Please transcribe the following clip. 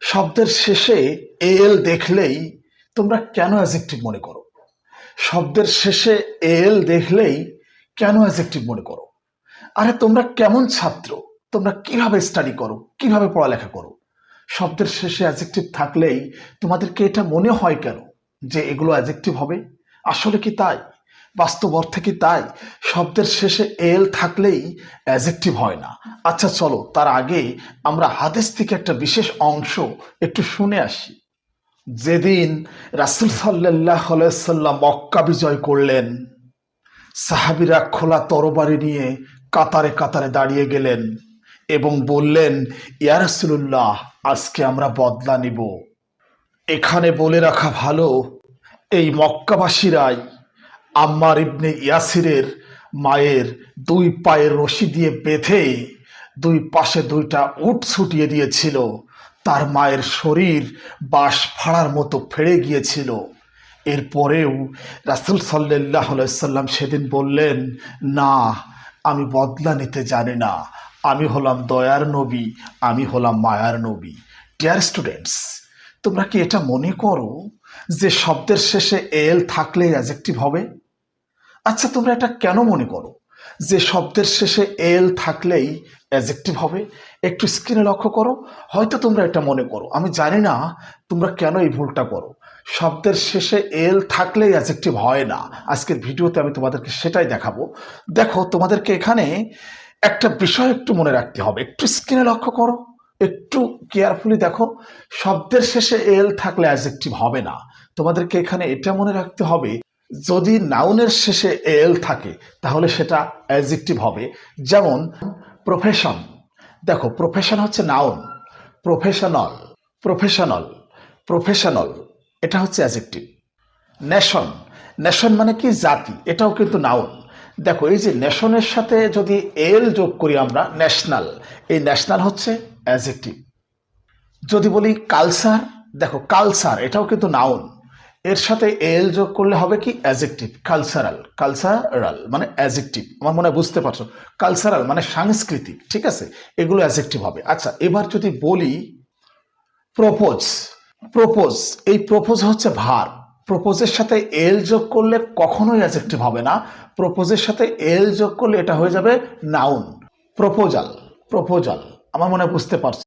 শব্দের শেষে এল দেখলেই তোমরা কেন অ্যাজেক্টিভ মনে করো? শব্দের শেষে এল দেখলেই কেন অ্যাজেক্টিভ মনে করো? আরে তোমরা কেমন ছাত্র? তোমরা কিভাবে স্টাডি করো, কিভাবে পড়ালেখা করো? শব্দের শেষে অ্যাজেক্টিভ থাকলেই তোমাদেরকে এটা মনে হয় কেন যে এগুলো অ্যাজেক্টিভ হবে? আসলে কি তাই? বাস্তব অর্থে কি তাই? শব্দের শেষে এল থাকলেই অ্যাজেক্টিভ হয় না। আচ্ছা চলো, তার আগে আমরা হাদিস থেকে একটা বিশেষ অংশ একটু শুনে আসি। যেদিন রাসূল সাল্লাল্লাহু আলাইহি সাল্লাম মক্কা বিজয় করলেন, সাহাবীরা খোলা তরবারি নিয়ে কাতারে কাতারে দাঁড়িয়ে গেলেন এবং বললেন, ইয়া রাসূলুল্লাহ, আজকে আমরা বদলা নিব। এখানে বলে রাখা ভালো, এই মক্কাবাসীরাই আম্মার ইবনে ইয়াসিরের মায়ের দুই পায়ের রশি দিয়ে বেঁধে দুই পাশে দুইটা উট ছুটিয়ে দিয়েছিল। তার মায়ের শরীর বাঁশ ফাড়ার মতো ফেড়ে গিয়েছিল। এরপরেও রাসূল সাল্লাল্লাহু আলাইহি সাল্লাম সেদিন বললেন, না, আমি বদলা নিতে জানি না। আমি হলাম দয়ার নবী, আমি হলাম মায়ার নবী। ডিয়ার স্টুডেন্টস, তোমরা কি এটা মনে করো যে শব্দের শেষে এল থাকলে অ্যাডজেক্টিভ হবে? আচ্ছা, তোমরা এটা কেন মনে করো যে শব্দের শেষে এল থাকলেই অ্যাডজেক্টিভ হবে? একটু স্ক্রিনে লক্ষ্য করো। হয়তো তোমরা এটা মনে করো, আমি জানি না তোমরা কেন এই ভুলটা করো। শব্দের শেষে এল থাকলেই অ্যাডজেক্টিভ হয় না। আজকের ভিডিওতে আমি তোমাদেরকে সেটাই দেখাবো। দেখো, তোমাদেরকে এখানে একটা বিষয় একটু মনে রাখতে হবে। একটু স্ক্রিনে লক্ষ্য করো, একটু কেয়ারফুলি দেখো। শব্দের শেষে এল থাকলে অ্যাডজেক্টিভ হবে না। তোমাদেরকে এখানে এটা মনে রাখতে হবে, যদি নাউনের শেষে এল থাকে তাহলে সেটা অ্যাডজেক্টিভ হবে। যেমন প্রফেশন, দেখো প্রফেশন হচ্ছে নাউন। প্রফেশনাল, প্রফেশনাল, প্রফেশনাল, এটা হচ্ছে অ্যাডজেক্টিভ। নেশন, নেশন মানে কি? জাতি, এটাও কিন্তু নাউন। দেখো, এই যে নেশনের সাথে যদি এল যোগ করি আমরা, ন্যাশনাল, এই ন্যাশনাল হচ্ছে অ্যাডজেক্টিভ। যদি বলি কালচার, দেখো কালচার, এটাও কিন্তু নাউন। এর সাথে এল যোগ করলে হবে কি? অ্যাডজেক্টিভ। কালচারাল, কালচারাল মানে অ্যাডজেক্টিভ। আমার মনে হয় বুঝতে পারছো। কালচারাল মানে সাংস্কৃতিক, ঠিক আছে? এগুলো অ্যাডজেক্টিভ হবে। আচ্ছা, এবার যদি বলি প্রপোজ, প্রপোজ, এই প্রপোজ হচ্ছে ভার্ব। প্রপোজের সাথে এল যোগ করলে কখনোই অ্যাডজেক্টিভ হবে না। প্রপোজের সাথে এল যোগ করলে এটা হয়ে যাবে নাউন। প্রপোজাল, প্রপোজাল, আমার মনে হয় বুঝতে পারছো।